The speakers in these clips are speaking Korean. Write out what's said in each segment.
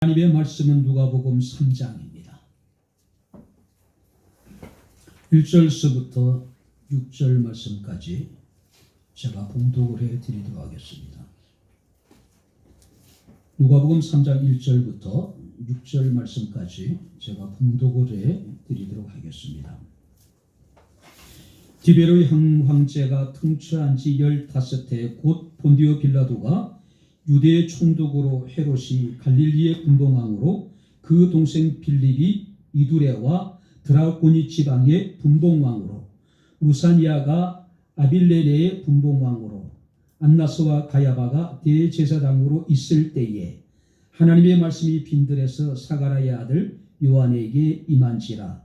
하나님의 말씀은 누가복음 3장입니다. 1절서부터 6절 말씀까지 제가 봉독을 해드리도록 하겠습니다. 누가복음 3장 1절부터 6절 말씀까지 제가 봉독을 해드리도록 하겠습니다. 디베로 황제가 통치한 지 15해 곧 본디오 빌라도가 유대의 총독으로 헤롯이 갈릴리의 분봉왕으로 그 동생 빌립이 이두레와 드라고니 지방의 분봉왕으로 루사니아가 아빌레네의 분봉왕으로 안나스와 가야바가 대제사장으로 있을 때에 하나님의 말씀이 빈들에서 사가랴의 아들 요한에게 임한지라.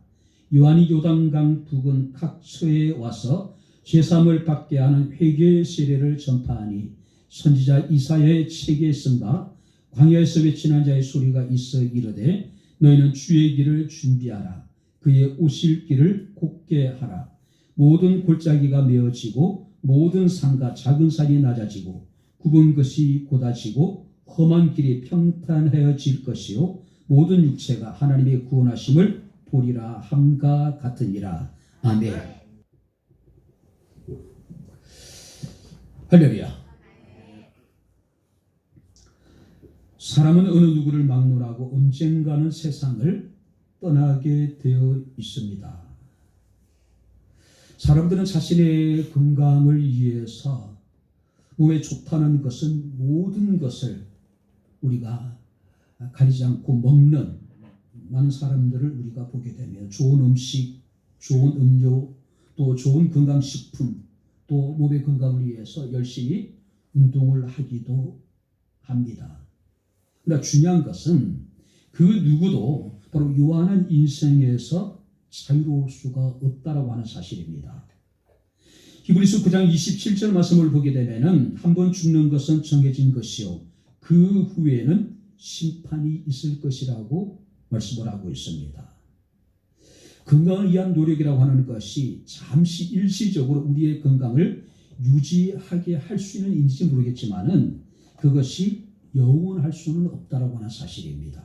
요한이 요단강 부근 각 서에 와서 제사함을 받게 하는 회개의 세례를 전파하니 선지자 이사야의 책에 쓴 바 광야에서 외치는 자의 소리가 있어 이르되 너희는 주의 길을 준비하라. 그의 오실 길을 곱게 하라. 모든 골짜기가 메어지고 모든 산과 작은 산이 낮아지고 굽은 것이 곧아지고 험한 길이 평탄하여질 것이요 모든 육체가 하나님의 구원하심을 보리라 함과 같으니라. 아멘. 할렐루야. 사람은 어느 누구를 막론하고 언젠가는 세상을 떠나게 되어 있습니다. 사람들은 자신의 건강을 위해서 몸에 좋다는 것은 모든 것을 우리가 가리지 않고 먹는 많은 사람들을 우리가 보게 되면 좋은 음식, 좋은 음료, 또 좋은 건강식품, 또 몸의 건강을 위해서 열심히 운동을 하기도 합니다. 그러나 중요한 것은 그 누구도 바로 유한한 인생에서 자유로울 수가 없다라고 하는 사실입니다. 히브리서 9장 27절 말씀을 보게 되면은 한 번 죽는 것은 정해진 것이요 그 후에는 심판이 있을 것이라고 말씀을 하고 있습니다. 건강을 위한 노력이라고 하는 것이 잠시 일시적으로 우리의 건강을 유지하게 할 수 있는 일인지 모르겠지만은 그것이 영원할 수는 없다라고 하는 사실입니다.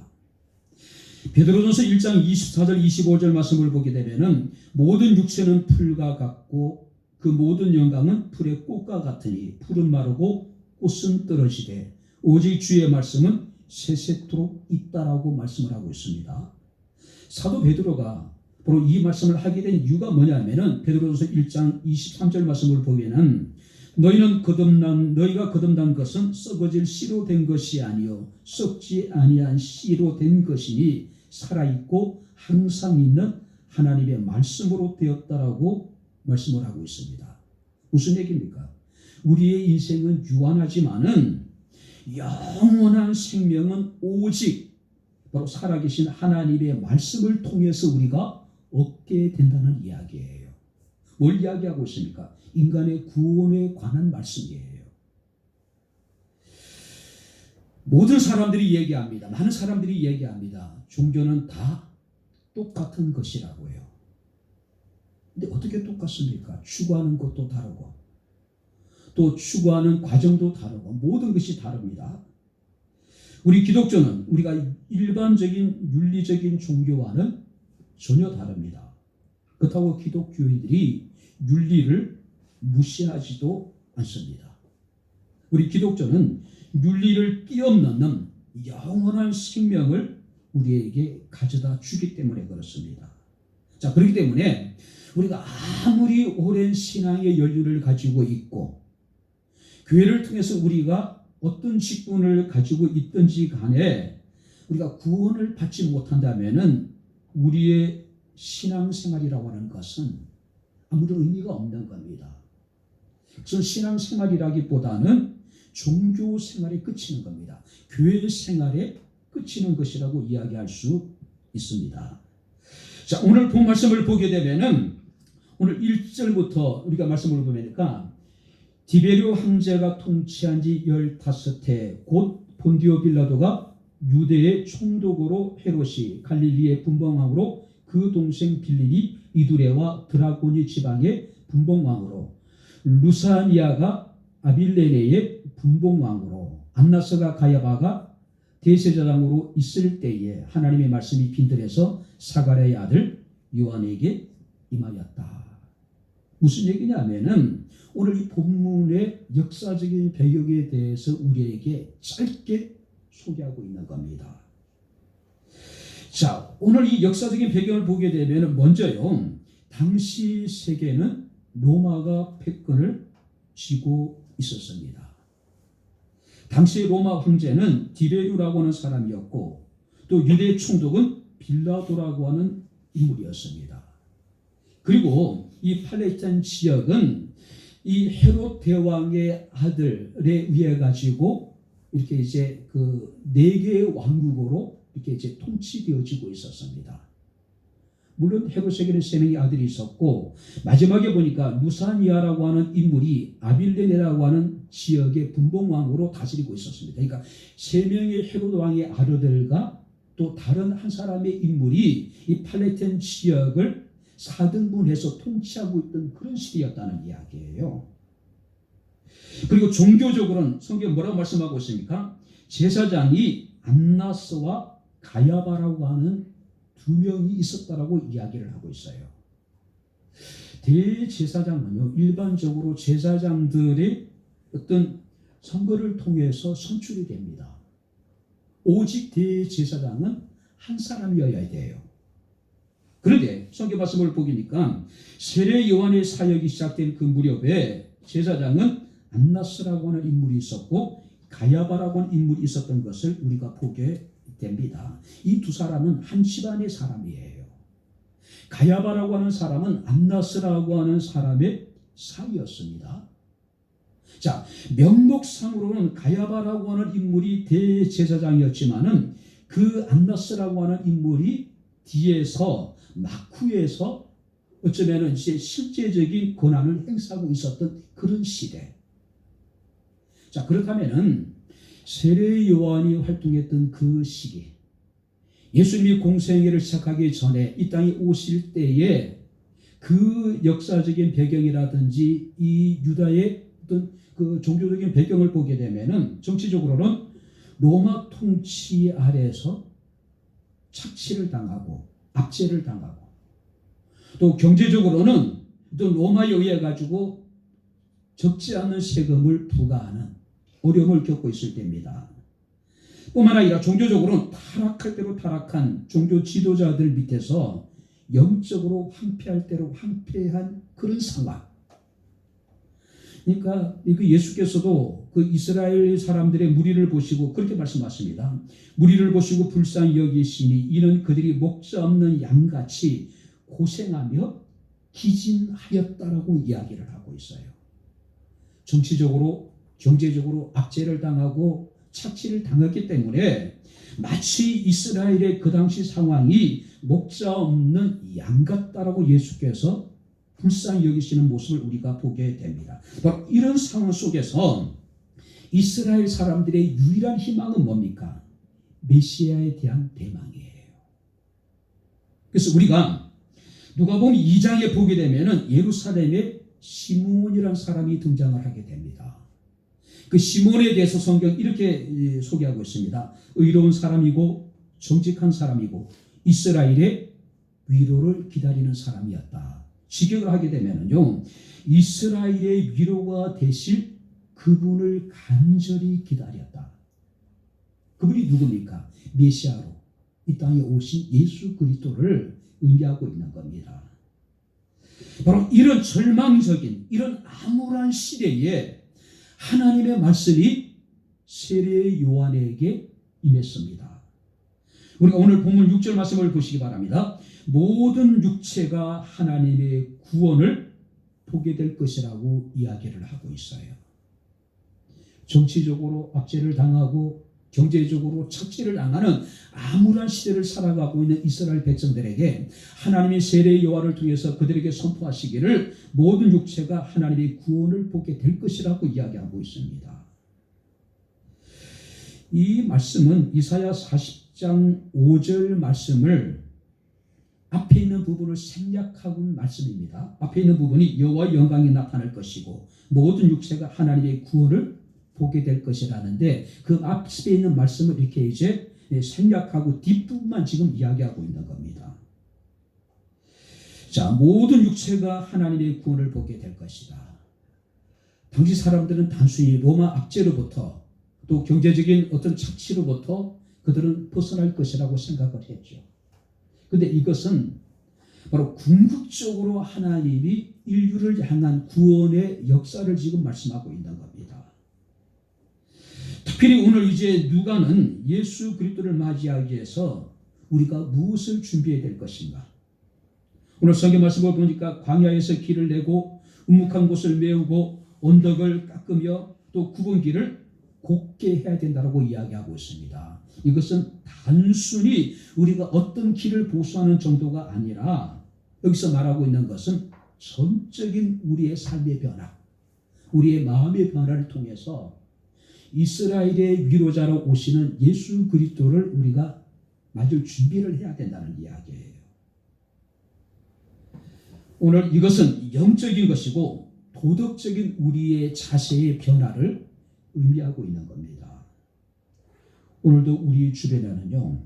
베드로전서 1장 24절 25절 말씀을 보게 되면은 모든 육체는 풀과 같고 그 모든 영광은 풀의 꽃과 같으니 풀은 마르고 꽃은 떨어지되 오직 주의 말씀은 세세토록 있다라고 말씀을 하고 있습니다. 사도 베드로가 바로 이 말씀을 하게 된 이유가 뭐냐면은 베드로전서 1장 23절 말씀을 보면은 너희가 거듭난 것은 썩어질 씨로 된 것이 아니요 썩지 아니한 씨로 된 것이니 살아있고 항상 있는 하나님의 말씀으로 되었다라고 말씀을 하고 있습니다. 무슨 얘기입니까? 우리의 인생은 유한하지만은 영원한 생명은 오직 바로 살아계신 하나님의 말씀을 통해서 우리가 얻게 된다는 이야기예요. 뭘 이야기하고 있습니까? 인간의 구원에 관한 말씀이에요. 모든 사람들이 얘기합니다. 많은 사람들이 얘기합니다. 종교는 다 똑같은 것이라고 해요. 근데 어떻게 똑같습니까? 추구하는 것도 다르고 또 추구하는 과정도 다르고 모든 것이 다릅니다. 우리 기독교는 우리가 일반적인 윤리적인 종교와는 전혀 다릅니다. 그렇다고 기독교인들이 윤리를 무시하지도 않습니다. 우리 기독교는 윤리를 뛰어넘는 영원한 생명을 우리에게 가져다 주기 때문에 그렇습니다. 자, 그렇기 때문에 우리가 아무리 오랜 신앙의 연륜을 가지고 있고 교회를 통해서 우리가 어떤 직분을 가지고 있든지 간에 우리가 구원을 받지 못한다면은 우리의 신앙생활이라고 하는 것은 아무런 의미가 없는 겁니다. 그래서 신앙생활이라기보다는 종교생활에 그치는 겁니다. 교회생활에 그치는 것이라고 이야기할 수 있습니다. 자, 오늘 본 말씀을 보게 되면은 오늘 1절부터 우리가 말씀을 보니까 디베리오 황제가 통치한 지 15해 곧 본디오 빌라도가 유대의 총독으로 헤롯이 갈릴리의 분봉왕으로 그 동생 빌립이 이두레와 드라고니 지방의 분봉왕으로 루사니아가 아빌레네의 분봉왕으로 안나스가 가야바가 대제사장으로 있을 때에 하나님의 말씀이 빈들에서 사가랴의 아들 요한에게 임하였다. 무슨 얘기냐면은 오늘 이 본문의 역사적인 배경에 대해서 우리에게 짧게 소개하고 있는 겁니다. 자, 오늘 이 역사적인 배경을 보게 되면 먼저요, 당시 세계는 로마가 패권을 쥐고 있었습니다. 당시 로마 황제는 디베류라고 하는 사람이었고, 또 유대 총독은 빌라도라고 하는 인물이었습니다. 그리고 이 팔레스타인 지역은 이 헤롯 대왕의 아들에 의해 가지고 이렇게 이제 그 4개의 왕국으로 이렇게 이제 통치되어지고 있었습니다. 물론 헤롯에게는 3명의 아들이 있었고, 마지막에 보니까 루사니아라고 하는 인물이 아빌레네라고 하는 지역의 분봉왕으로 다스리고 있었습니다. 그러니까 3명의 헤롯 왕의 아들들과 또 다른 한 사람의 인물이 이 팔레스타인 지역을 4등분해서 통치하고 있던 그런 시대였다는 이야기예요. 그리고 종교적으로는 성경 뭐라고 말씀하고 있습니까? 제사장이 안나스와 가야바라고 하는 2명이 있었다라고 이야기를 하고 있어요. 대제사장은요, 일반적으로 제사장들의 어떤 선거를 통해서 선출이 됩니다. 오직 대제사장은 한 사람이어야 돼요. 그런데 성경 말씀을 보니까 세례 요한의 사역이 시작된 그 무렵에 제사장은 안나스라고 하는 인물이 있었고 가야바라고 하는 인물이 있었던 것을 우리가 보게 됩니다. 이 2사람은 한 집안의 사람이에요. 가야바라고 하는 사람은 안나스라고 하는 사람의 사위였습니다. 자, 명목상으로는 가야바라고 하는 인물이 대제사장이었지만은 그 안나스라고 하는 인물이 뒤에서 막후에서 어쩌면은 이제 실제적인 권한을 행사하고 있었던 그런 시대. 자, 그렇다면은 세례 요한이 활동했던 그 시기, 예수님이 공생애를 시작하기 전에 이 땅에 오실 때에 그 역사적인 배경이라든지 이 유다의 어떤 그 종교적인 배경을 보게 되면은 정치적으로는 로마 통치 아래에서 착취를 당하고 압제를 당하고, 또 경제적으로는 또 로마에 의해 가지고 적지 않은 세금을 부과하는 어려움을 겪고 있을 때입니다. 뿐만 아니라 종교적으로는 타락할 대로 타락한 종교 지도자들 밑에서 영적으로 황폐할 대로 황폐한 그런 상황. 그러니까 예수께서도 그 이스라엘 사람들의 무리를 보시고 그렇게 말씀하십니다. 무리를 보시고 불쌍히 여기시니 이는 그들이 목자 없는 양같이 고생하며 기진하였다라고 이야기를 하고 있어요. 정치적으로 경제적으로 압제를 당하고 착취를 당했기 때문에 마치 이스라엘의 그 당시 상황이 목자 없는 양 같다라고 예수께서 불쌍히 여기시는 모습을 우리가 보게 됩니다. 바로 이런 상황 속에서 이스라엘 사람들의 유일한 희망은 뭡니까? 메시아에 대한 대망이에요. 그래서 우리가 누가복음 2장에 보게 되면은 예루살렘에 시몬이라는 사람이 등장을 하게 됩니다. 그 시몬에 대해서 성경 이렇게 소개하고 있습니다. 의로운 사람이고 정직한 사람이고 이스라엘의 위로를 기다리는 사람이었다. 직역을 하게 되면요, 이스라엘의 위로가 되실 그분을 간절히 기다렸다. 그분이 누굽니까? 메시아로 이 땅에 오신 예수 그리스도를 의미하고 있는 겁니다. 바로 이런 절망적인 이런 암울한 시대에 하나님의 말씀이 세례 요한에게 임했습니다. 우리가 오늘 본문 6절 말씀을 보시기 바랍니다. 모든 육체가 하나님의 구원을 보게 될 것이라고 이야기를 하고 있어요. 정치적으로 압제를 당하고 경제적으로 착취를 당하는 암울한 시대를 살아가고 있는 이스라엘 백성들에게 하나님의 세례 요한을 통해서 그들에게 선포하시기를 모든 육체가 하나님의 구원을 보게 될 것이라고 이야기하고 있습니다. 이 말씀은 이사야 40장 5절 말씀을 앞에 있는 부분을 생략하고 있는 말씀입니다. 앞에 있는 부분이 여호와의 영광이 나타날 것이고 모든 육체가 하나님의 구원을 보게 될 것이라는데 그 앞에 있는 말씀을 이렇게 이제 생략하고 뒷부분만 지금 이야기하고 있는 겁니다. 자, 모든 육체가 하나님의 구원을 보게 될 것이다. 당시 사람들은 단순히 로마 압제로부터 또 경제적인 어떤 착취로부터 그들은 벗어날 것이라고 생각을 했죠. 그런데 이것은 바로 궁극적으로 하나님이 인류를 향한 구원의 역사를 지금 말씀하고 있는 겁니다. 특별히 오늘 이제 누가는 예수 그리스도를 맞이하기 위해서 우리가 무엇을 준비해야 될 것인가? 오늘 성경 말씀을 보니까 광야에서 길을 내고 음묵한 곳을 메우고 언덕을 깎으며 또 굽은 길을 곱게 해야 된다고 이야기하고 있습니다. 이것은 단순히 우리가 어떤 길을 보수하는 정도가 아니라 여기서 말하고 있는 것은 전적인 우리의 삶의 변화, 우리의 마음의 변화를 통해서 이스라엘의 위로자로 오시는 예수 그리스도를 우리가 맞을 준비를 해야 된다는 이야기예요. 오늘 이것은 영적인 것이고 도덕적인 우리의 자세의 변화를 의미하고 있는 겁니다. 오늘도 우리 주변에는요,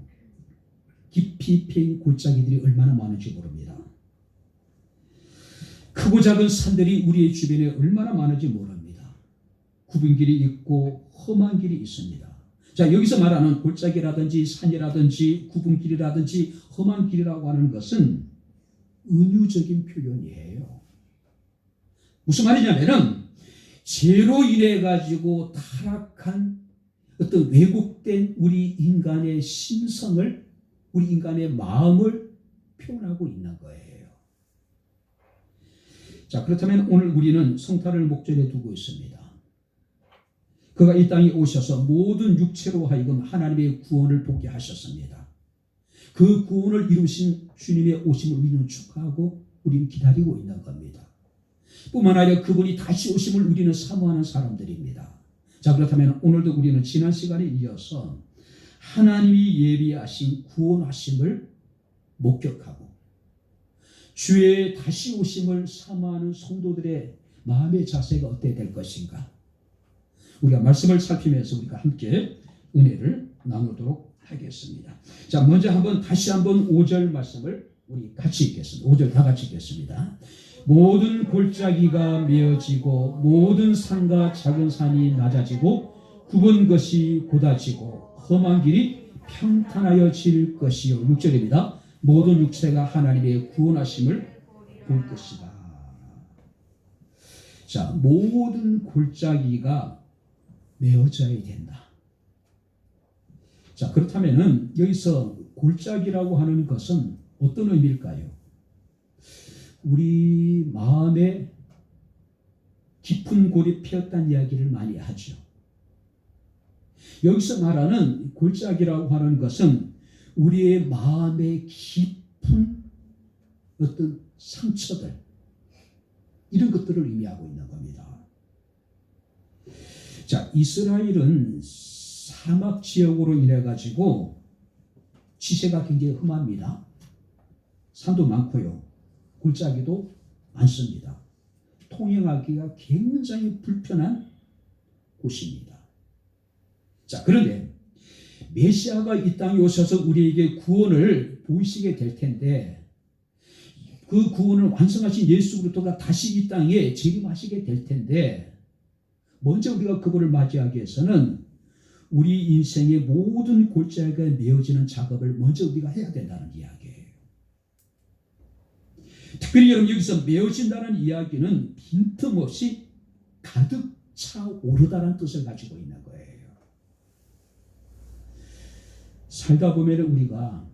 깊이 패인 골짜기들이 얼마나 많은지 모릅니다. 크고 작은 산들이 우리의 주변에 얼마나 많은지 모릅니다. 굽은 길이 있고 험한 길이 있습니다. 자, 여기서 말하는 골짜기라든지 산이라든지 굽은 길이라든지 험한 길이라고 하는 것은 은유적인 표현이에요. 무슨 말이냐면은 죄로 인해 가지고 타락한 어떤 왜곡된 우리 인간의 심성을, 우리 인간의 마음을 표현하고 있는 거예요. 자, 그렇다면 오늘 우리는 성탄을 목전에 두고 있습니다. 그가 이 땅에 오셔서 모든 육체로 하여금 하나님의 구원을 보게 하셨습니다. 그 구원을 이루신 주님의 오심을 우리는 축하하고 우리는 기다리고 있는 겁니다. 뿐만 아니라 그분이 다시 오심을 우리는 사모하는 사람들입니다. 자, 그렇다면 오늘도 우리는 지난 시간에 이어서 하나님이 예비하신 구원하심을 목격하고 주의 다시 오심을 사모하는 성도들의 마음의 자세가 어떻게 될 것인가? 우리가 말씀을 살피면서 우리가 함께 은혜를 나누도록 하겠습니다. 자, 먼저 다시 한번 5절 말씀을 우리 같이 읽겠습니다. 5절 다 같이 읽겠습니다. 모든 골짜기가 메어지고 모든 산과 작은 산이 낮아지고 굽은 것이 곧아지고 험한 길이 평탄하여질 것이요. 6절입니다. 모든 육체가 하나님의 구원하심을 볼 것이다. 자, 모든 골짜기가 메어져야 된다. 자, 그렇다면은 여기서 골짜기라고 하는 것은 어떤 의미일까요? 우리 마음에 깊은 골이 피었다는 이야기를 많이 하죠. 여기서 말하는 골짜기라고 하는 것은 우리의 마음에 깊은 어떤 상처들, 이런 것들을 의미하고 있는 겁니다. 자, 이스라엘은 사막 지역으로 인해 가지고 지세가 굉장히 험합니다. 산도 많고요. 골짜기도 많습니다. 통행하기가 굉장히 불편한 곳입니다. 자, 그런데 메시아가 이 땅에 오셔서 우리에게 구원을 보이시게 될 텐데 그 구원을 완성하신 예수 그리스도가 다시 이 땅에 재림하시게 될 텐데 먼저 우리가 그분을 맞이하기 위해서는 우리 인생의 모든 골짜기가 메어지는 작업을 먼저 우리가 해야 된다는 이야기예요. 특별히 여러분 여기서 메어진다는 이야기는 빈틈없이 가득 차 오르다는 뜻을 가지고 있는 거예요. 살다 보면 우리가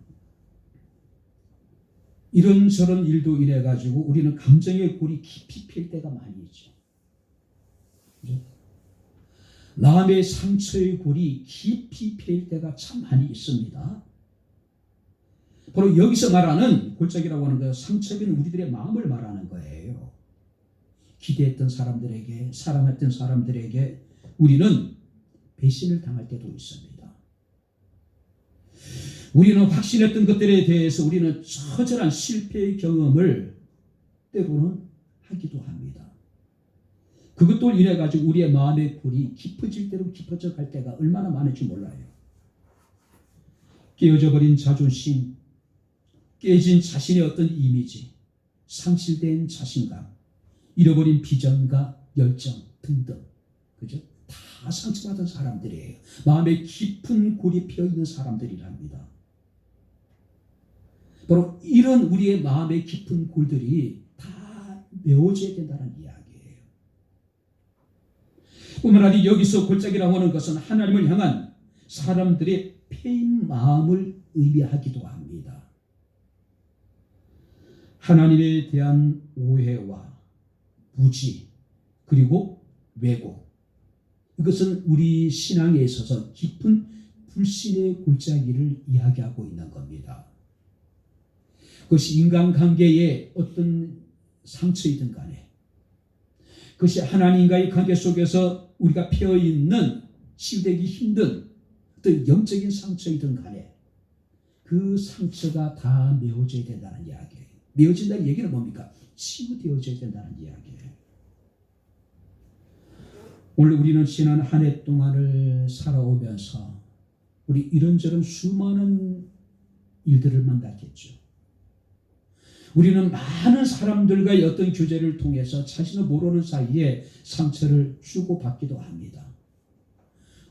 이런저런 일도 인해 가지고 우리는 감정의 골이 깊이 필 때가 많이 있죠. 그죠? 마음의 상처의 골이 깊이 필 때가 참 많이 있습니다. 바로 여기서 말하는 골짜기라고 하는 것은 상처는 우리들의 마음을 말하는 거예요. 기대했던 사람들에게, 사랑했던 사람들에게 우리는 배신을 당할 때도 있습니다. 우리는 확신했던 것들에 대해서 우리는 처절한 실패의 경험을 때로는 하기도 합니다. 그것도 인해 가지고 우리의 마음의 골이 깊어질 대로 깊어져 갈 때가 얼마나 많을지 몰라요. 깨어져 버린 자존심, 깨진 자신의 어떤 이미지, 상실된 자신감, 잃어버린 비전과 열정 등등, 그죠? 다 상처받은 사람들이에요. 마음에 깊은 골이 피어 있는 사람들이랍니다. 바로 이런 우리의 마음의 깊은 골들이 다 메워져야 된다는 이야기예요. 뿐만 아니라 여기서 골짜기라고 하는 것은 하나님을 향한 사람들의 패인 마음을 의미하기도 합니다. 하나님에 대한 오해와 무지 그리고 왜곡, 이것은 우리 신앙에 있어서 깊은 불신의 골짜기를 이야기하고 있는 겁니다. 그것이 인간관계의 어떤 상처이든 간에, 그것이 하나님과의 관계 속에서 우리가 피어있는 치유되기 힘든 어떤 영적인 상처이든 간에 그 상처가 다 메워져야 된다는 이야기예요. 메워진다는 얘기는 뭡니까? 치유되어져야 된다는 이야기예요. 오늘 우리는 지난 한 해 동안을 살아오면서 우리 이런저런 수많은 일들을 만났겠죠. 우리는 많은 사람들과의 어떤 교제를 통해서 자신을 모르는 사이에 상처를 주고받기도 합니다.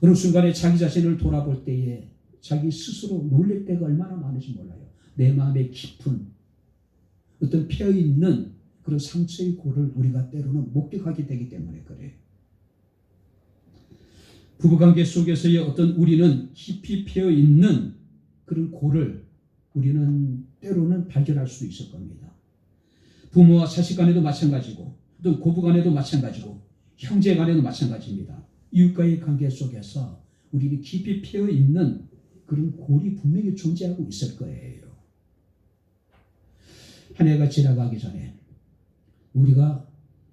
어느 순간에 자기 자신을 돌아볼 때에 자기 스스로 놀랄 때가 얼마나 많은지 몰라요. 내 마음에 깊은 어떤 피어있는 그런 상처의 골을 우리가 때로는 목격하게 되기 때문에 그래요. 부부관계 속에서의 어떤 우리는 깊이 피어있는 그런 골을 우리는 때로는 발견할 수 있을 겁니다. 부모와 자식 간에도 마찬가지고, 또 고부 간에도 마찬가지고, 형제 간에도 마찬가지입니다. 이웃과의 관계 속에서 우리는 깊이 피어있는 그런 골이 분명히 존재하고 있을 거예요. 한 해가 지나가기 전에 우리가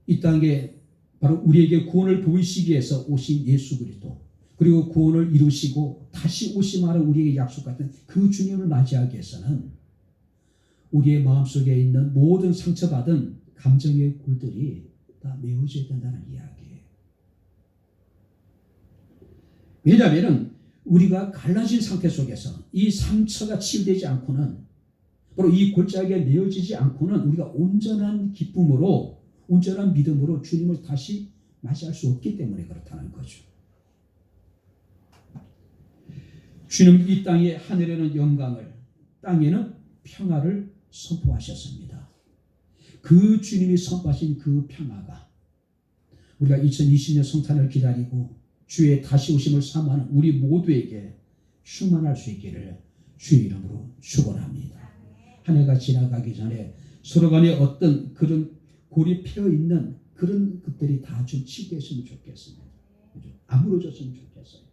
이 땅에 바로 우리에게 구원을 보이시기 위해서 오신 예수 그리스도, 그리고 구원을 이루시고 다시 오심하는 우리에게 약속같은 그 주님을 맞이하기 위해서는 우리의 마음속에 있는 모든 상처받은 감정의 골들이 다 메워져야 된다는 이야기예요. 왜냐하면 우리가 갈라진 상태 속에서 이 상처가 치유되지 않고는, 바로 이 골짜기에 메워지지 않고는 우리가 온전한 기쁨으로, 온전한 믿음으로 주님을 다시 맞이할 수 없기 때문에 그렇다는 거죠. 주님 이 땅에 하늘에는 영광을, 땅에는 평화를 선포하셨습니다. 그 주님이 선포하신 그 평화가 우리가 2020년 성탄을 기다리고 주의 다시 오심을 사모하는 우리 모두에게 충만할 수 있기를 주의 이름으로 축원합니다. 한 해가 지나가기 전에 서로 간에 어떤 그런 골이 피어있는 그런 것들이 다 좀 치유됐으면 좋겠습니다. 아물어졌으면 좋겠어요.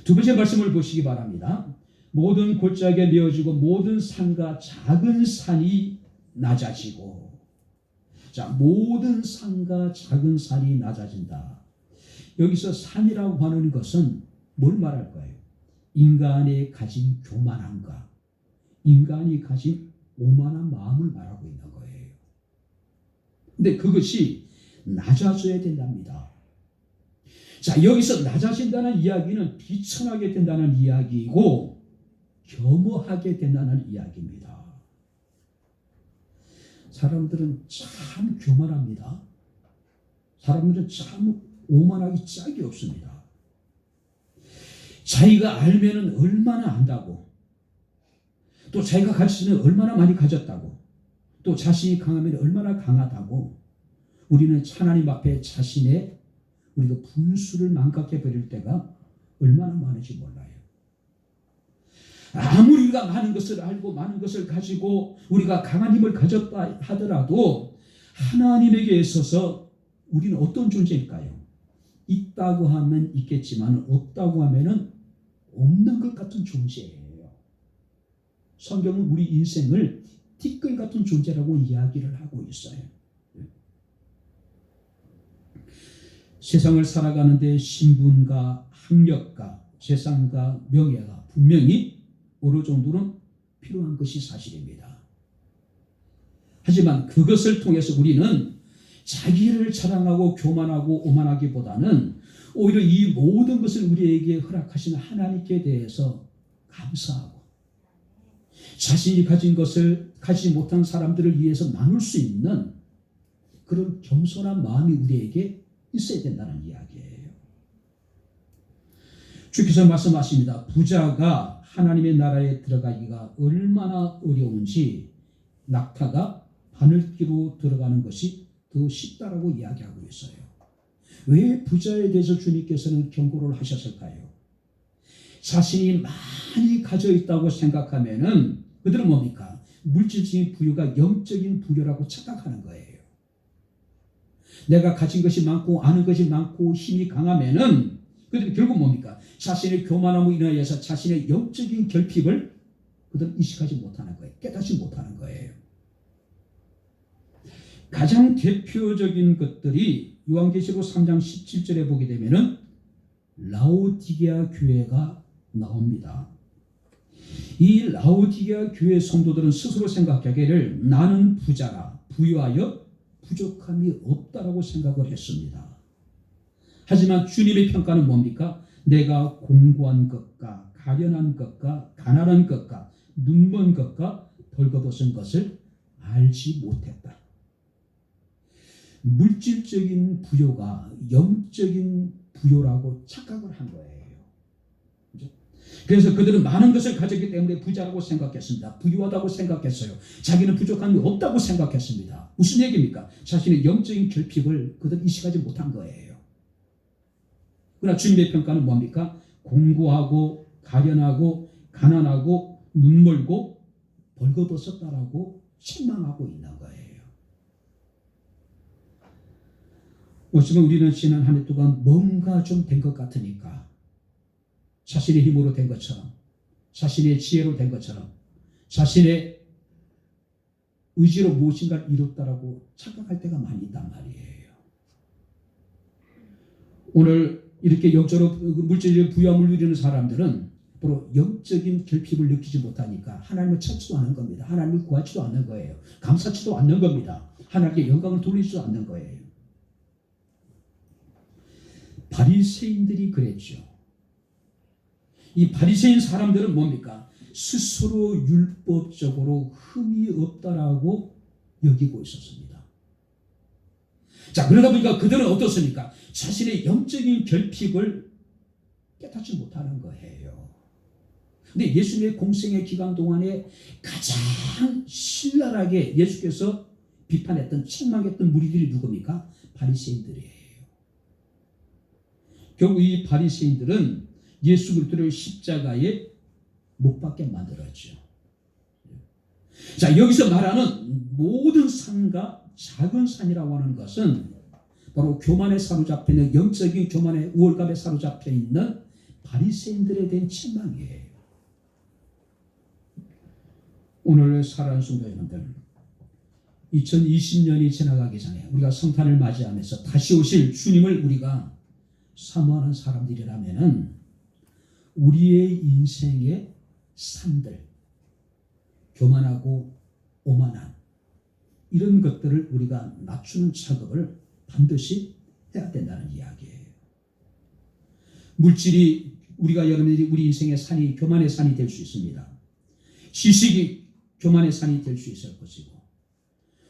두 번째 말씀을 보시기 바랍니다. 모든 골짜기에 메어지고 모든 산과 작은 산이 낮아지고. 자, 모든 산과 작은 산이 낮아진다. 여기서 산이라고 하는 것은 뭘 말할까요? 인간의 가진 교만함과 인간이 가진 오만한 마음을 말하고 있는 거예요. 근데 그것이 낮아져야 된답니다. 자, 여기서 낮아진다는 이야기는 비천하게 된다는 이야기이고 겸허하게 된다는 이야기입니다. 사람들은 참 교만합니다. 사람들은 참 오만하기 짝이 없습니다. 자기가 알면은 얼마나 안다고, 또 자기가 가지면 얼마나 많이 가졌다고, 또 자신이 강하면 얼마나 강하다고, 우리는 하나님 앞에 자신의 우리가 분수를 망각해 버릴 때가 얼마나 많은지 몰라요. 아무리 우리가 많은 것을 알고 많은 것을 가지고 우리가 강한 힘을 가졌다 하더라도 하나님에게 있어서 우리는 어떤 존재일까요? 있다고 하면 있겠지만 없다고 하면은 없는 것 같은 존재예요. 성경은 우리 인생을 티끌 같은 존재라고 이야기를 하고 있어요. 세상을 살아가는데 신분과 학력과 재산과 명예가 분명히 어느 정도는 필요한 것이 사실입니다. 하지만 그것을 통해서 우리는 자기를 자랑하고 교만하고 오만하기보다는 오히려 이 모든 것을 우리에게 허락하신 하나님께 대해서 감사하고 자신이 가진 것을 가지지 못한 사람들을 위해서 나눌 수 있는 그런 겸손한 마음이 우리에게 있어야 된다는 이야기예요. 주께서 말씀하십니다. 부자가 하나님의 나라에 들어가기가 얼마나 어려운지 낙타가 바늘기로 들어가는 것이 더 쉽다라고 이야기하고 있어요. 왜 부자에 대해서 주님께서는 경고를 하셨을까요? 자신이 많이 가져 있다고 생각하면은 그들은 뭡니까? 물질적인 부유가 영적인 부유라고 착각하는 거예요. 내가 가진 것이 많고 아는 것이 많고 힘이 강하면은 그들은 결국 뭡니까? 자신의 교만함으로 인하여서 자신의 영적인 결핍을 그들은 인식하지 못하는 거예요. 깨닫지 못하는 거예요. 가장 대표적인 것들이 요한계시록 3장 17절에 보게 되면은 라오디게아 교회가 나옵니다. 이 라오디게아 교회 성도들은 스스로 생각하기를 나는 부자라 부유하여 부족함이 없다라고 생각을 했습니다. 하지만 주님의 평가는 뭡니까? 내가 공고한 것과 가련한 것과 가난한 것과 눈먼 것과 벌거벗은 것을 알지 못했다. 물질적인 부요가 영적인 부요라고 착각을 한 거예요. 그래서 그들은 많은 것을 가졌기 때문에 부자라고 생각했습니다. 부유하다고 생각했어요. 자기는 부족함이 없다고 생각했습니다. 무슨 얘기입니까? 자신의 영적인 결핍을 그들은 인식하지 못한 거예요. 그러나 주님의 평가는 뭡니까? 공고하고 가련하고 가난하고 눈멀고 벌거벗었다라고 책망하고 있는 거예요. 어쩌면 우리는 지난 한 해 동안 뭔가 좀 된 것 같으니까 자신의 힘으로 된 것처럼 자신의 지혜로 된 것처럼 자신의 의지로 무엇인가를 이뤘다라고 착각할 때가 많이 있단 말이에요. 오늘 이렇게 영적으로 물질적인 부유함을 누리는 사람들은 바로 영적인 결핍을 느끼지 못하니까 하나님을 찾지도 않는 겁니다. 하나님을 구하지도 않는 거예요. 감사치도 않는 겁니다. 하나님께 영광을 돌리지도 않는 거예요. 바리새인들이 그랬죠. 이 바리새인 사람들은 뭡니까? 스스로 율법적으로 흠이 없다라고 여기고 있었습니다. 자, 그러다 보니까 그들은 어떻습니까? 자신의 영적인 결핍을 깨닫지 못하는 거예요. 근데 예수님의 공생의 기간 동안에 가장 신랄하게 예수께서 비판했던 책망했던 무리들이 누굽니까? 바리새인들이에요. 결국 이 바리새인들은 예수 그리스도를 십자가에 못 박게 만들었죠. 자, 여기서 말하는 모든 산과 작은 산이라고 하는 것은 바로 교만에 사로잡혀 있는 영적인 교만의 우월감에 사로잡혀 있는 바리새인들에 대한 책망이에요. 오늘 살아가는 성도 여러분들, 2020년이 지나가기 전에 우리가 성탄을 맞이하면서 다시 오실 주님을 우리가 사모하는 사람들이라면은 우리의 인생의 산들, 교만하고 오만한 이런 것들을 우리가 낮추는 작업을 반드시 해야 된다는 이야기예요. 물질이 우리가 여러분들이 우리 인생의 산이 교만의 산이 될 수 있습니다. 지식이 교만의 산이 될 수 있을 것이고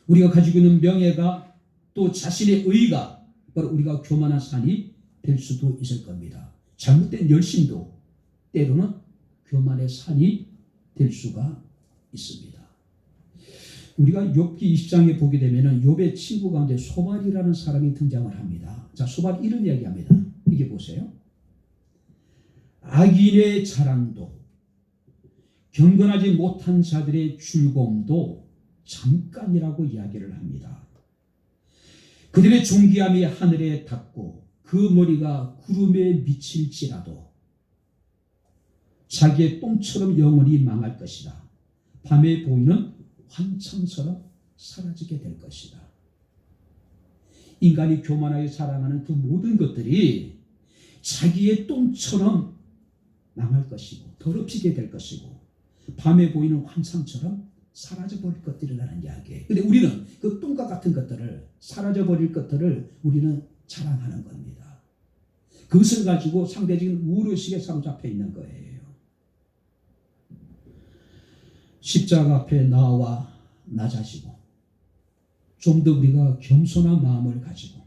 우리가 가지고 있는 명예가 또 자신의 의가 바로 우리가 교만한 산이 될 수도 있을 겁니다. 잘못된 열심도 때로는 교만의 산이 될 수가 있습니다. 우리가 욥기 20장에 보게 되면 욥의 친구 가운데 소발이라는 사람이 등장을 합니다. 자, 소발 이런 이야기합니다. 이게 보세요. 악인의 자랑도 경건하지 못한 자들의 즐거움도 잠깐이라고 이야기를 합니다. 그들의 존귀함이 하늘에 닿고 그 머리가 구름에 미칠지라도 자기의 똥처럼 영원히 망할 것이다. 밤에 보이는 환청처럼 사라지게 될 것이다. 인간이 교만하게 자랑하는 그 모든 것들이 자기의 똥처럼 망할 것이고 더럽히게 될 것이고 밤에 보이는 환상처럼 사라져버릴 것들이라는 이야기예요. 근데 우리는 그 똥과 같은 것들을, 사라져버릴 것들을 우리는 자랑하는 겁니다. 그것을 가지고 상대적인 우월의식에 사로잡혀 있는 거예요. 십자가 앞에 나와 낮아지고 좀 더 우리가 겸손한 마음을 가지고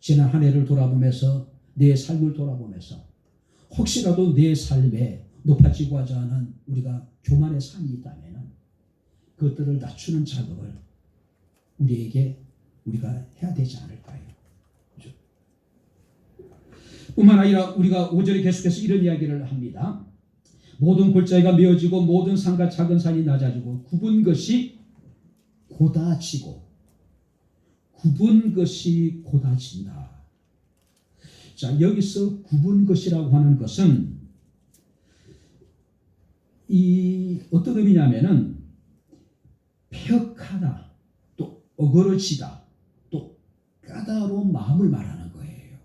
지난 한 해를 돌아보면서 내 삶을 돌아보면서 혹시라도 내 삶에 높아지고 하지 않은 우리가 교만의 산이 있다면 그것들을 낮추는 작업을 우리가 해야 되지 않을까요? 그렇죠? 뿐만 아니라 우리가 5절에 계속해서 이런 이야기를 합니다. 모든 골짜기가 메어지고 모든 산과 작은 산이 낮아지고 굽은 것이 고다지고 굽은 것이 고다진다. 자, 여기서 굽은 것이라고 하는 것은 어떤 의미냐면은 폐역하다, 또 어그러지다, 또 까다로운 마음을 말하는 거예요.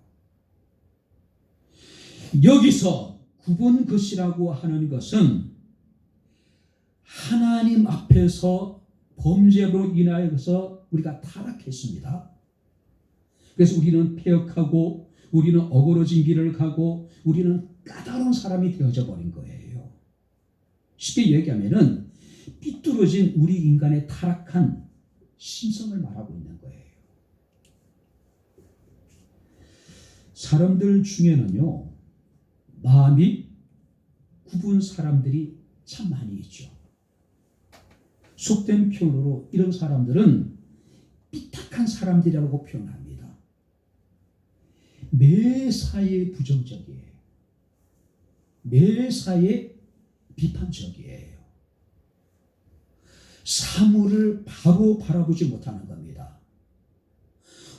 여기서 굽은 것이라고 하는 것은 하나님 앞에서 범죄로 인하여서 우리가 타락했습니다. 그래서 우리는 폐역하고 우리는 어그러진 길을 가고 우리는 까다로운 사람이 되어져 버린 거예요. 쉽게 얘기하면은 삐뚤어진 우리 인간의 타락한 심성을 말하고 있는 거예요. 사람들 중에는요, 마음이 굽은 사람들이 참 많이 있죠. 속된 표현으로 이런 사람들은 삐딱한 사람들이라고 표현합니다. 매사에 부정적이에요. 매사에 비판적이에요. 사물을 바로 바라보지 못하는 겁니다.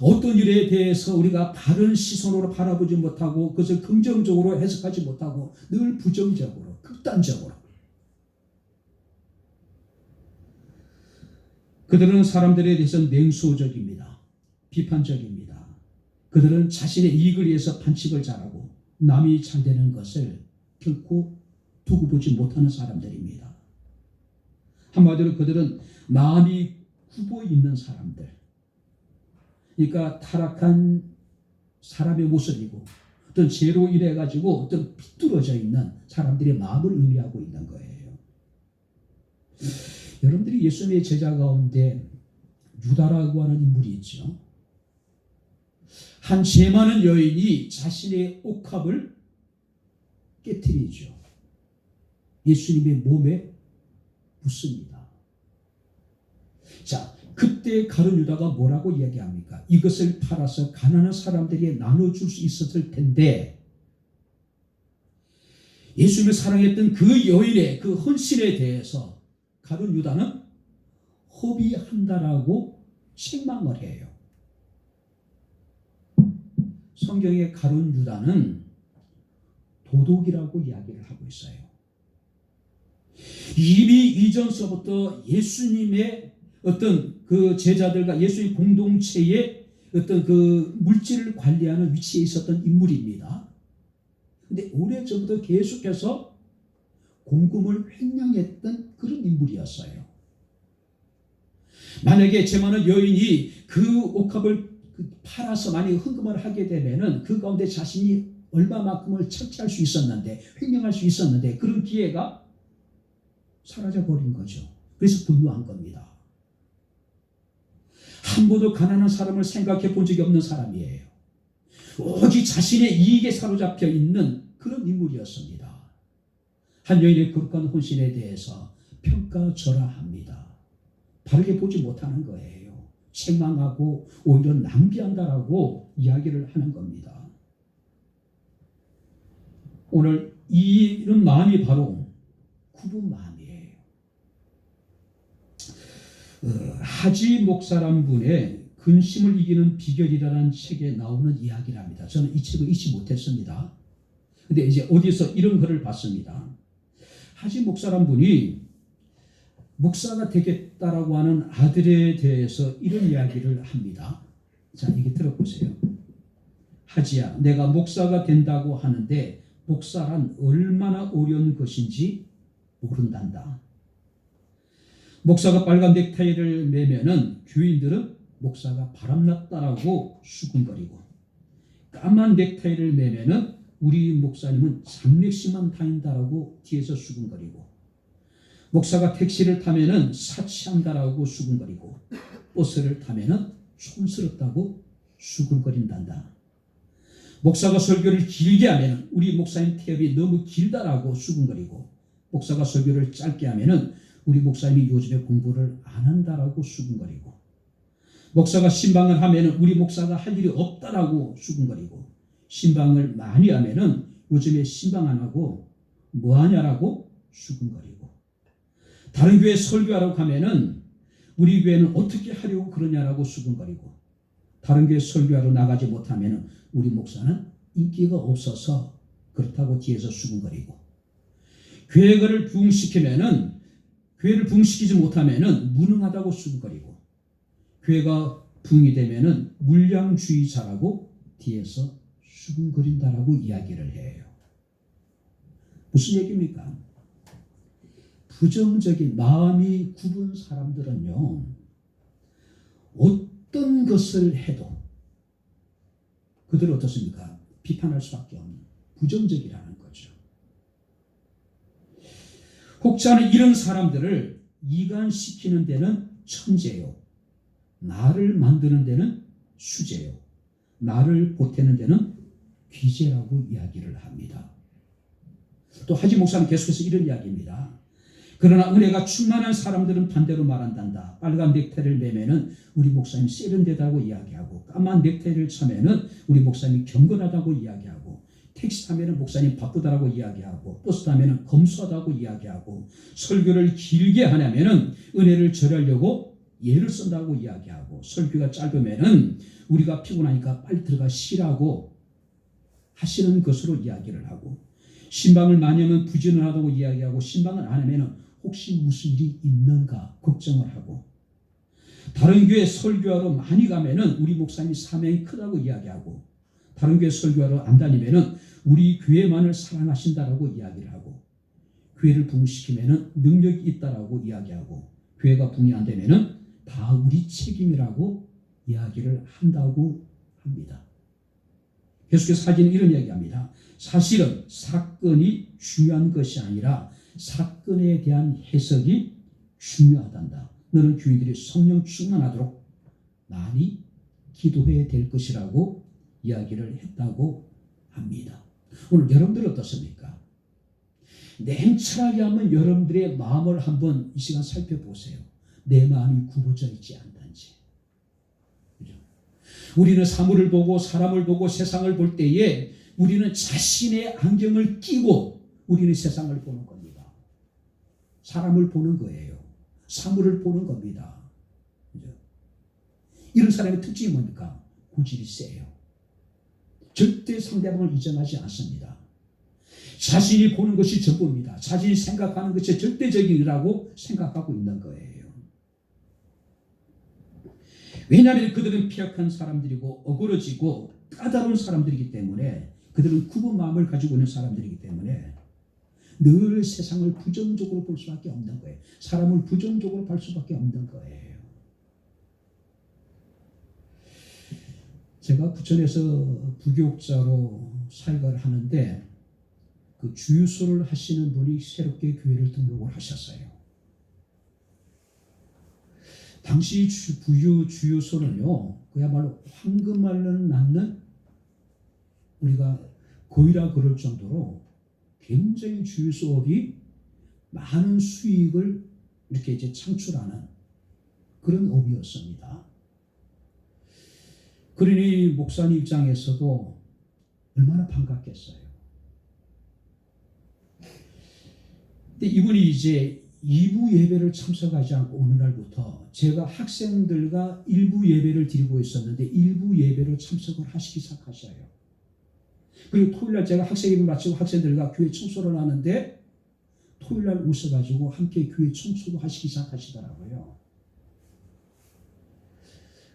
어떤 일에 대해서 우리가 바른 시선으로 바라보지 못하고 그것을 긍정적으로 해석하지 못하고 늘 부정적으로, 극단적으로. 그들은 사람들에 대해서 냉소적입니다. 비판적입니다. 그들은 자신의 이익을 위해서 반칙을 잘하고 남이 잘 되는 것을 결코 두고 보지 못하는 사람들입니다. 한마디로 그들은 마음이 굽어 있는 사람들. 그러니까 타락한 사람의 모습이고 어떤 죄로 인해 가지고 어떤 삐뚤어져 있는 사람들의 마음을 의미하고 있는 거예요. 여러분들이 예수님의 제자 가운데 유다라고 하는 인물이 있죠. 한 죄 많은 여인이 자신의 옥합을 깨트리죠. 예수님의 몸에 묻습니다. 자, 그때 가룟 유다가 뭐라고 이야기합니까? 이것을 팔아서 가난한 사람들에게 나눠줄 수 있었을 텐데 예수님을 사랑했던 그 여인의 그 헌신에 대해서 가룟 유다는 허비한다라고 책망을 해요. 성경의 가룟 유다는 도둑이라고 이야기를 하고 있어요. 이미 이전서부터 예수님의 어떤 그 제자들과 예수님 공동체의 어떤 그 물질을 관리하는 위치에 있었던 인물입니다. 근데 오래전부터 계속해서 공금을 횡령했던 그런 인물이었어요. 만약에 죄 많은 여인이 그 옥합을 팔아서 만약 헌금을 하게 되면은 그 가운데 자신이 얼마만큼을 착취할 수 있었는데, 횡령할 수 있었는데 그런 기회가 사라져 버린 거죠. 그래서 분노한 겁니다. 한 번도 가난한 사람을 생각해 본 적이 없는 사람이에요. 오직 자신의 이익에 사로잡혀 있는 그런 인물이었습니다. 한 여인의 거룩한 헌신에 대해서 평가절하합니다. 바르게 보지 못하는 거예요. 책망하고 오히려 낭비한다라고 이야기를 하는 겁니다. 오늘 이런 마음이 바로 굽은 마음이에요. 하지 목사란 분의 근심을 이기는 비결이라는 책에 나오는 이야기랍니다. 저는 이 책을 읽지 못했습니다. 근데 이제 어디서 이런 글을 봤습니다. 하지 목사란 분이 목사가 되겠다라고 하는 아들에 대해서 이런 이야기를 합니다. 자, 이게 들어보세요. 하지야, 내가 목사가 된다고 하는데 목사란 얼마나 어려운 것인지 모른단다. 목사가 빨간 넥타이를 매면은 교인들은 목사가 바람났다라고 수군거리고, 까만 넥타이를 매면은 우리 목사님은 장례식만 다닌다라고 뒤에서 수군거리고, 목사가 택시를 타면은 사치한다라고 수군거리고, 버스를 타면은 촌스럽다고 수군거린단다. 목사가 설교를 길게 하면은 우리 목사님 태엽이 너무 길다라고 수군거리고, 목사가 설교를 짧게 하면은 우리 목사님이 요즘에 공부를 안 한다라고 수군거리고, 목사가 신방을 하면은 우리 목사가 할 일이 없다라고 수군거리고, 신방을 많이 하면은 요즘에 신방 안 하고 뭐 하냐라고 수군거리고, 다른 교회 설교하러 가면은 우리 교회는 어떻게 하려고 그러냐라고 수군거리고, 다른 교회 설교하러 나가지 못하면은 우리 목사는 인기가 없어서 그렇다고 뒤에서 수군거리고, 교회를 부흥시키면은 교회를 부흥시키지 못하면은 무능하다고 수군거리고, 교회가 부흥이 되면은 물량주의자라고 뒤에서 수군거린다라고 이야기를 해요. 무슨 얘기입니까? 부정적인 마음이 굽은 사람들은요, 어떤 것을 해도 그들은 어떻습니까? 비판할 수밖에 없는 부정적이라는 거죠. 혹자는 이런 사람들을 이간시키는 데는 천재요, 나를 만드는 데는 수재요, 나를 보태는 데는 귀재라고 이야기를 합니다. 또 하지 목사는 계속해서 이런 이야기입니다. 그러나 은혜가 충만한 사람들은 반대로 말한단다. 빨간 넥타이를 매면은 우리 목사님 세련되다고 이야기하고, 까만 넥타이를 차면은 우리 목사님 경건하다고 이야기하고, 택시 타면은 목사님 바쁘다라고 이야기하고, 버스 타면은 검소하다고 이야기하고, 설교를 길게 하냐면은 은혜를 절하려고 예를 쓴다고 이야기하고, 설교가 짧으면은 우리가 피곤하니까 빨리 들어가 쉬라고 하시는 것으로 이야기를 하고, 신방을 많이 하면 부지런하다고 이야기하고, 신방을 안 하면 혹시 무슨 일이 있는가 걱정을 하고, 다른 교회 설교하러 많이 가면은 우리 목사님이 사명이 크다고 이야기하고, 다른 교회 설교하러 안 다니면은 우리 교회만을 사랑하신다라고 이야기를 하고, 교회를 부흥시키면은 능력이 있다라고 이야기하고, 교회가 부흥이 안 되면은 다 우리 책임이라고 이야기를 한다고 합니다. 계속해서 사진은 이런 이야기합니다. 사실은 사건이 중요한 것이 아니라 사건에 대한 해석이 중요하단다. 너는 교인들이 성령 충만하도록 많이 기도해야 될 것이라고 이야기를 했다고 합니다. 오늘 여러분들 어떻습니까? 냉철하게 한번 여러분들의 마음을 한번 이 시간 살펴보세요. 내 마음이 굽어져 있지 않는지. 우리는 사물을 보고 사람을 보고 세상을 볼 때에 우리는 자신의 안경을 끼고 우리는 세상을 보는 겁니다. 사람을 보는 거예요. 사물을 보는 겁니다. 이런 사람의 특징이 뭡니까? 고집이 세요. 절대 상대방을 인정하지 않습니다. 자신이 보는 것이 전부입니다. 자신이 생각하는 것이 절대적이라고 생각하고 있는 거예요. 왜냐하면 그들은 피약한 사람들이고 어그러지고 까다로운 사람들이기 때문에, 그들은 굽은 마음을 가지고 있는 사람들이기 때문에 늘 세상을 부정적으로 볼 수밖에 없는 거예요. 사람을 부정적으로 볼 수밖에 없는 거예요. 제가 부천에서 부교육자로 사역을 하는데, 그 주유소를 하시는 분이 새롭게 교회를 등록을 하셨어요. 당시 주유소는요, 그야말로 황금알을 낳는, 우리가 거위라 그럴 정도로 굉장히 주유소업이 많은 수익을 이렇게 이제 창출하는 그런 업이었습니다. 그러니 목사님 입장에서도 얼마나 반갑겠어요. 근데 이분이 이제 2부 예배를 참석하지 않고 어느 날부터 제가 학생들과 1부 예배를 드리고 있었는데 1부 예배를 참석을 하시기 시작하셔요. 그리고 토요일날 제가 학생 예배 마치고 학생들과 교회 청소를 하는데 토요일날 오셔가지고 함께 교회 청소도 하시기 시작하시더라고요.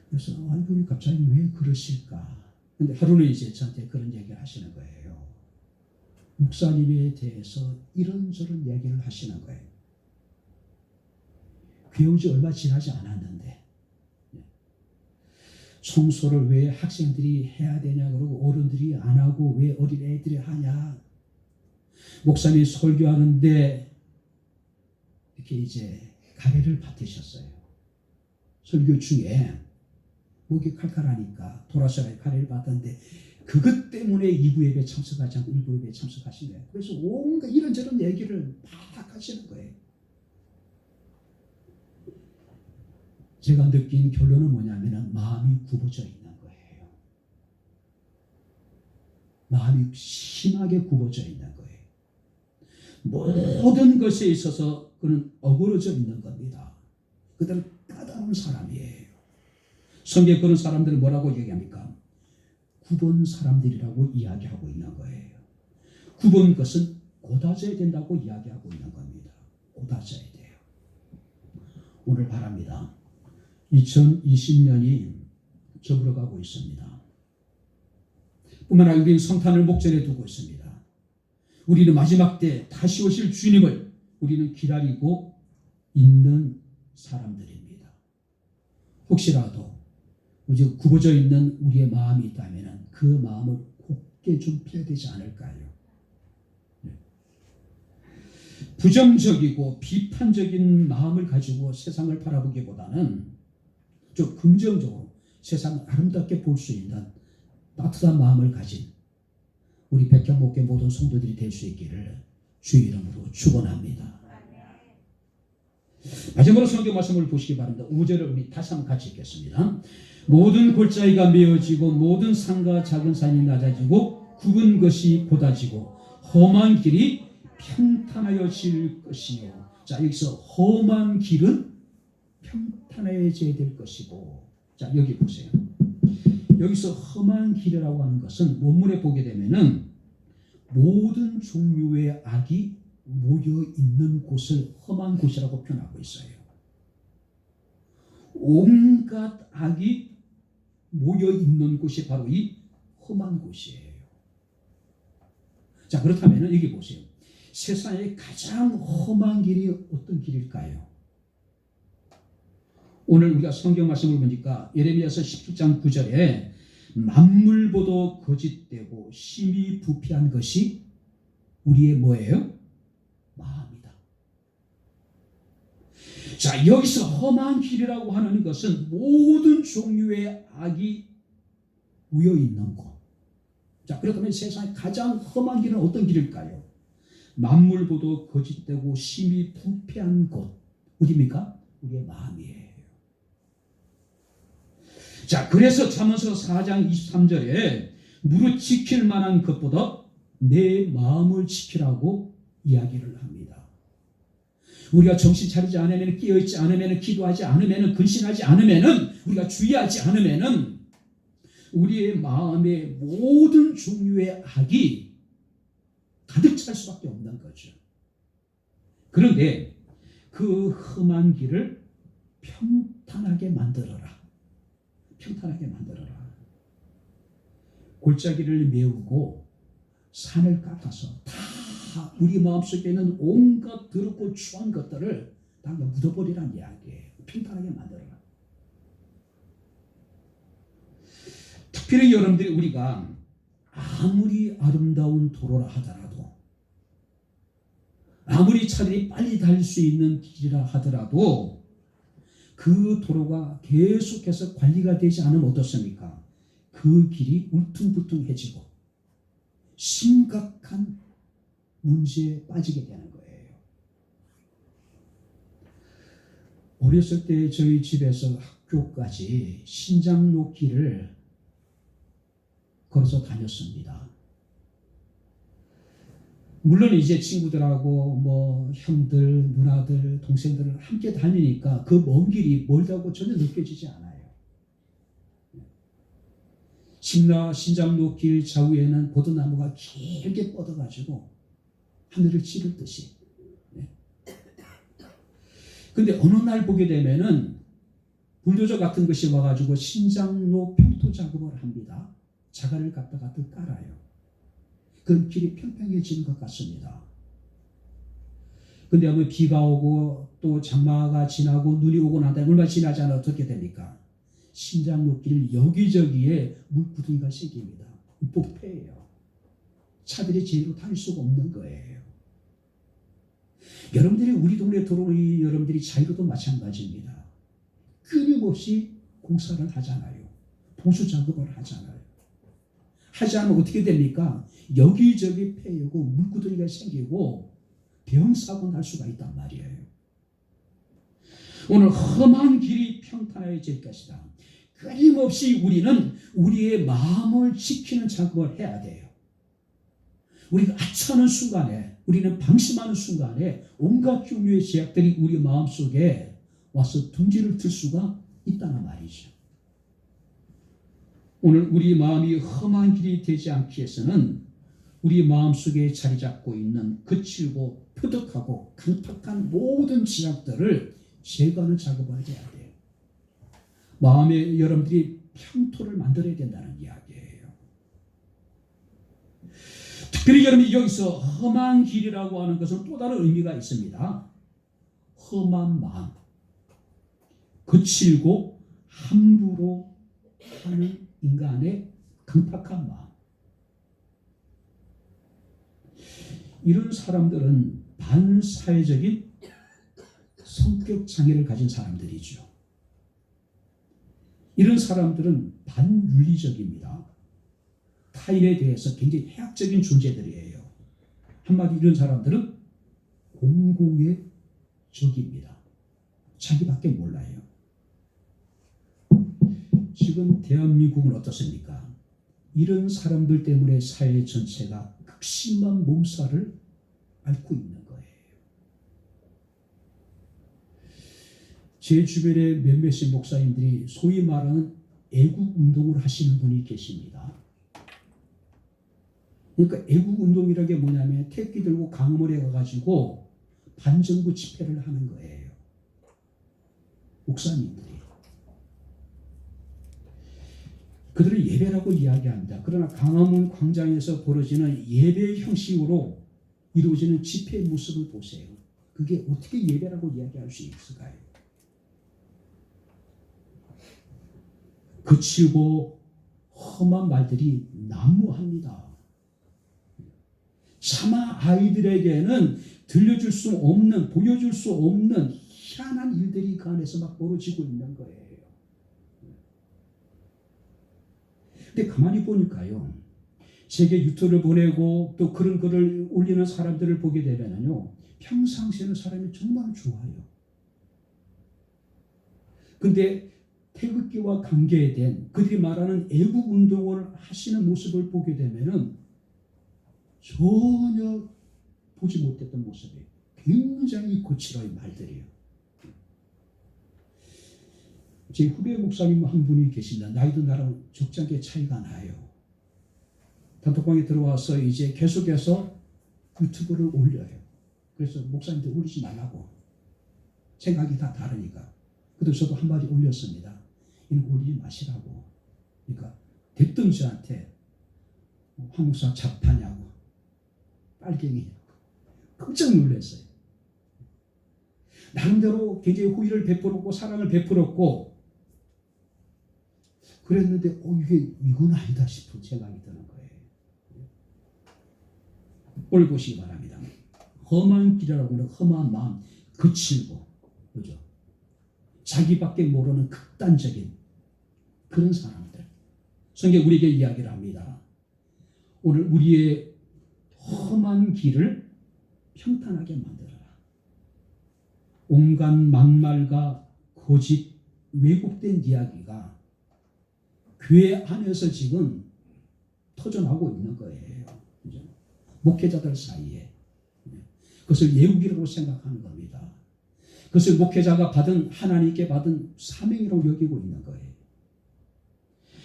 그래서 이분이 갑자기 왜 그러실까? 근데 하루는 이제 저한테 그런 얘기를 하시는 거예요. 목사님에 대해서 이런저런 얘기를 하시는 거예요. 배운 지 얼마 지나지 않았는데 청소를 왜 학생들이 해야 되냐 그러고 어른들이 안 하고 왜 어린애들이 하냐. 목사님이 설교하는데 이렇게 이제 가래를 받으셨어요. 설교 중에 목이 칼칼하니까 돌아서야 가래를 받았는데 그것 때문에 2부 예배 참석하지 않고 1부 예배에 참석하신 거예요. 그래서 온갖 이런저런 얘기를 막 하시는 거예요. 제가 느낀 결론은 뭐냐면 마음이 굽어져 있는 거예요. 마음이 심하게 굽어져 있는 거예요. 모든 것에 있어서 그는 어그러져 있는 겁니다. 그들은 까다로운 사람이에요. 성경에 그런 사람들을 뭐라고 얘기합니까? 굽은 사람들이라고 이야기하고 있는 거예요. 굽은 것은 고다져야 된다고 이야기하고 있는 겁니다. 고다져야 돼요. 오늘 바랍니다. 2020년이 접어가고 있습니다. 뿐만 아니라 우리는 성탄을 목전에 두고 있습니다. 우리는 마지막 때 다시 오실 주님을 우리는 기다리고 있는 사람들입니다. 혹시라도 이제 굽어져 있는 우리의 마음이 있다면 그 마음을 곱게 좀 펴야 되지 않을까요? 부정적이고 비판적인 마음을 가지고 세상을 바라보기보다는 좀 긍정적으로 세상을 아름답게 볼 수 있는 따뜻한 마음을 가진 우리 백향목회 모든 성도들이 될 수 있기를 주의 이름으로 축원합니다. 마지막으로 성경 말씀을 보시기 바랍니다. 5절을 우리 다시 한번 같이 읽겠습니다. 모든 골짜기가 메어지고 모든 산과 작은 산이 낮아지고 굽은 것이 고다지고 험한 길이 평탄하여질 것이요. 자, 여기서 험한 길은 평탄해져야 될 것이고, 자 여기 보세요. 여기서 험한 길이라고 하는 것은 원문에 보게 되면은 모든 종류의 악이 모여 있는 곳을 험한 곳이라고 표현하고 있어요. 온갖 악이 모여 있는 곳이 바로 이 험한 곳이에요. 자, 그렇다면은 여기 보세요. 세상에 가장 험한 길이 어떤 길일까요? 오늘 우리가 성경 말씀을 보니까 예레미야서 17장 9절에 만물보도 거짓되고 심히 부패한 것이 우리의 뭐예요? 마음이다. 자, 여기서 험한 길이라고 하는 것은 모든 종류의 악이 모여 있는 곳. 자, 그렇다면 세상에 가장 험한 길은 어떤 길일까요? 만물보도 거짓되고 심히 부패한 곳. 어디입니까? 우리의 마음이에요. 자, 그래서 잠언서 4장 23절에 무릇 지킬 만한 것보다 내 마음을 지키라고 이야기를 합니다. 우리가 정신 차리지 않으면, 깨어있지 않으면, 기도하지 않으면, 근신하지 않으면, 우리가 주의하지 않으면 우리의 마음에 모든 종류의 악이 가득 찰 수밖에 없는 거죠. 그런데 그 험한 길을 평탄하게 만들어라. 평탄하게 만들어라. 골짜기를 메우고 산을 깎아서 다 우리 마음속에 있는 온갖 더럽고 추한 것들을 다 묻어버리라는 이야기예요. 평탄하게 만들어라. 특별히 여러분들이 우리가 아무리 아름다운 도로라 하더라도 아무리 차라리 빨리 달 수 있는 길이라 하더라도 그 도로가 계속해서 관리가 되지 않으면 어떻습니까? 그 길이 울퉁불퉁해지고 심각한 문제에 빠지게 되는 거예요. 어렸을 때 저희 집에서 학교까지 신장로 길을 걸어서 다녔습니다. 물론 이제 친구들하고 뭐 형들, 누나들, 동생들을 함께 다니니까 그 먼 길이 멀다고 전혀 느껴지지 않아요. 신장로 길 좌우에는 보드나무가 길게 뻗어가지고 하늘을 찌르듯이. 근데 어느 날 보게 되면은 불도저 같은 것이 와가지고 신장로 평토 작업을 합니다. 자갈을 갖다가 또 깔아요. 그 길이 평평해지는 것 같습니다. 근데 한번 비가 오고 또 장마가 지나고 눈이 오고 난 다음에 얼마 지나지 않아 어떻게 됩니까? 심장 높이를 여기저기에 물구덩이가 생깁니다. 폭폐예요. 차들이 제대로 다닐 수가 없는 거예요. 여러분들이 우리 동네 도로는 여러분들이 자유로도 마찬가지입니다. 끊임없이 공사를 하잖아요. 보수 작업을 하잖아요. 하지 않으면 어떻게 됩니까? 여기저기 폐이고 물구덩이가 생기고 병사고 날 수가 있단 말이에요. 오늘 험한 길이 평탄해질 것이다. 끊임없이 우리는 우리의 마음을 지키는 작업을 해야 돼요. 우리가 아차하는 순간에, 우리는 방심하는 순간에 온갖 종류의 제약들이 우리 마음속에 와서 둥지를 틀 수가 있다는 말이죠. 오늘 우리 마음이 험한 길이 되지 않기 위해서는 우리 마음속에 자리 잡고 있는 거칠고 표득하고 강팍한 모든 지약들을 제거하는 작업을 해야 돼요. 마음에 여러분들이 평토를 만들어야 된다는 이야기예요. 특별히 여러분이 여기서 험한 길이라고 하는 것은 또 다른 의미가 있습니다. 험한 마음, 거칠고 함부로 하는 인간의 강팍한 마음. 이런 사람들은 반사회적인 성격 장애를 가진 사람들이죠. 이런 사람들은 반윤리적입니다. 타인에 대해서 굉장히 해악적인 존재들이에요. 한마디 이런 사람들은 공공의 적입니다. 자기밖에 몰라요. 지금 대한민국은 어떻습니까? 이런 사람들 때문에 사회 전체가 극심한 몸살을 앓고 있는 거예요. 제 주변에 몇몇의 목사님들이 소위 말하는 애국운동을 하시는 분이 계십니다. 그러니까 애국운동이라는 게 뭐냐면 태극기 들고 강물에 가가지고 반정부 집회를 하는 거예요. 목사님들이. 그들은 예배라고 이야기합니다. 그러나 광화문 광장에서 벌어지는 예배 형식으로 이루어지는 집회의 모습을 보세요. 그게 어떻게 예배라고 이야기할 수 있을까요? 거칠고 험한 말들이 난무합니다. 차마 아이들에게는 들려줄 수 없는, 보여줄 수 없는 희한한 일들이 그 안에서 막 벌어지고 있는 거예요. 근데 가만히 보니까요, 제게 유튜브를 보내고 또 그런 글을 올리는 사람들을 보게 되면요, 평상시에는 사람이 정말 좋아요. 근데 태극기와 관계된 그들이 말하는 애국운동을 하시는 모습을 보게 되면은 전혀 보지 못했던 모습이에요. 굉장히 거칠어요, 말들이요. 제 후배 목사님 한 분이 계십니다. 나이도 나랑 적지 않게 차이가 나요. 단톡방에 들어와서 이제 계속해서 유튜브를 올려요. 그래서 목사님들 올리지 말라고. 생각이 다 다르니까. 그래서 저도 한마디 올렸습니다. 이는 올리지 마시라고. 그러니까 대뜸 저한테 황 목사 잡하냐고. 빨갱이냐고. 깜짝 놀랐어요. 나름대로 굉장히 호의를 베풀었고 사랑을 베풀었고 그랬는데 이건 아니다 싶은 생각이 드는 거예요. 오늘 보시기 바랍니다. 험한 길이라고 하는 험한 마음, 거칠고, 그죠? 자기밖에 모르는 극단적인 그런 사람들. 성경 우리에게 이야기를 합니다. 오늘 우리의 험한 길을 평탄하게 만들어라. 온갖 막말과 거짓, 왜곡된 이야기가 교회 안에서 지금 터져나오고 있는 거예요. 그죠? 목회자들 사이에. 그것을 예우기라고 생각하는 겁니다. 그것을 목회자가 하나님께 받은 사명이라고 여기고 있는 거예요.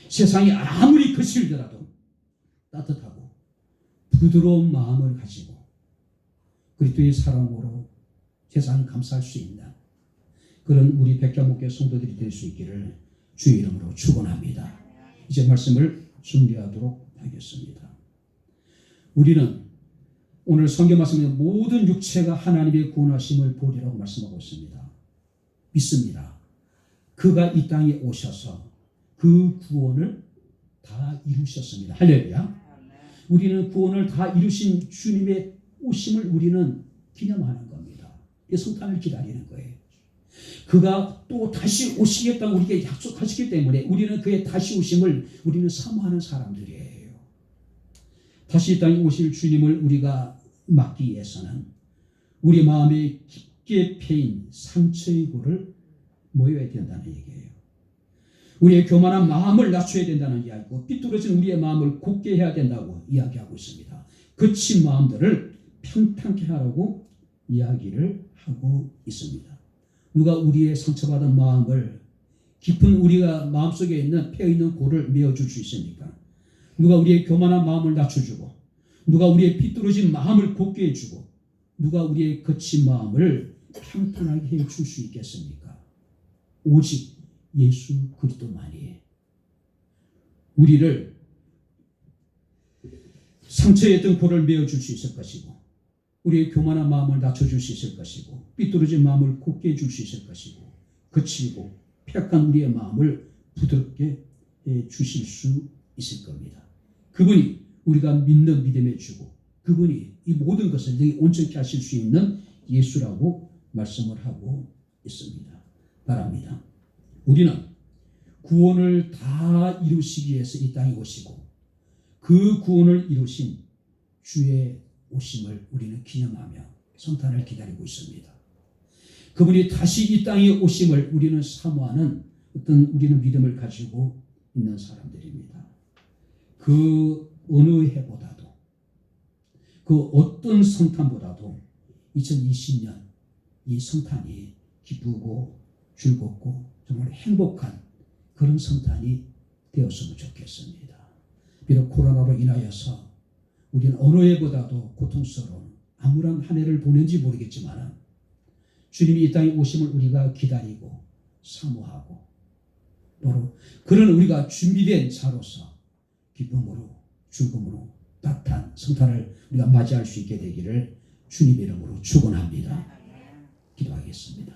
세상이 아무리 거칠더라도 따뜻하고 부드러운 마음을 가지고 그리스도의 사랑으로 세상을 감싸할 수 있는 그런 우리 백자목회 성도들이 될 수 있기를 주의 이름으로 축원합니다. 이제 말씀을 준비하도록 하겠습니다. 우리는 오늘 성경 말씀에 모든 육체가 하나님의 구원하심을 보리라고 말씀하고 있습니다. 믿습니다. 그가 이 땅에 오셔서 그 구원을 다 이루셨습니다. 할렐루야. 우리는 구원을 다 이루신 주님의 오심을 우리는 기념하는 겁니다. 이 성탄을 기다리는 거예요. 그가 또 다시 오시겠다고 우리에게 약속하셨기 때문에 우리는 그의 다시 오심을 우리는 사모하는 사람들이에요. 다시 이 땅에 오실 주님을 우리가 막기 위해서는 우리 마음에 깊게 패인 상처의 골을 모여야 된다는 얘기예요. 우리의 교만한 마음을 낮춰야 된다는 이야기고 삐뚤어진 우리의 마음을 굳게 해야 된다고 이야기하고 있습니다. 거친 마음들을 평탄케 하라고 이야기를 하고 있습니다. 누가 우리의 상처받은 마음을 깊은 우리가 마음속에 있는 패어있는 골을 메어줄 수 있습니까? 누가 우리의 교만한 마음을 낮춰주고 누가 우리의 삐뚤어진 마음을 굳게 해주고 누가 우리의 거친 마음을 평탄하게 해줄 수 있겠습니까? 오직 예수 그리스도만이 우리를 상처에 있던 골을 메어줄 수 있을 것이고 우리의 교만한 마음을 낮춰줄 수 있을 것이고 삐뚤어진 마음을 굳게 해줄 수 있을 것이고 거칠고 폐악한 우리의 마음을 부드럽게 해주실 수 있을 겁니다. 그분이 우리가 믿는 믿음의 주고 그분이 이 모든 것을 너희 온전케 하실 수 있는 예수라고 말씀을 하고 있습니다. 바랍니다. 우리는 구원을 다 이루시기 위해서 이 땅에 오시고 그 구원을 이루신 주의 오심을 우리는 기념하며 성탄을 기다리고 있습니다. 그분이 다시 이 땅에 오심을 우리는 사모하는 어떤 우리는 믿음을 가지고 있는 사람들입니다. 그 어느 해보다도 그 어떤 성탄보다도 2020년 이 성탄이 기쁘고 즐겁고 정말 행복한 그런 성탄이 되었으면 좋겠습니다. 비록 코로나로 인하여서 우리는 어느 해보다도 고통스러운 암울한 한 해를 보낸지 모르겠지만 주님이 이 땅에 오심을 우리가 기다리고 사모하고 바로 그런 우리가 준비된 자로서 기쁨으로 즐거움으로 따뜻한 성탄을 우리가 맞이할 수 있게 되기를 주님의 이름으로 축원합니다. 기도하겠습니다.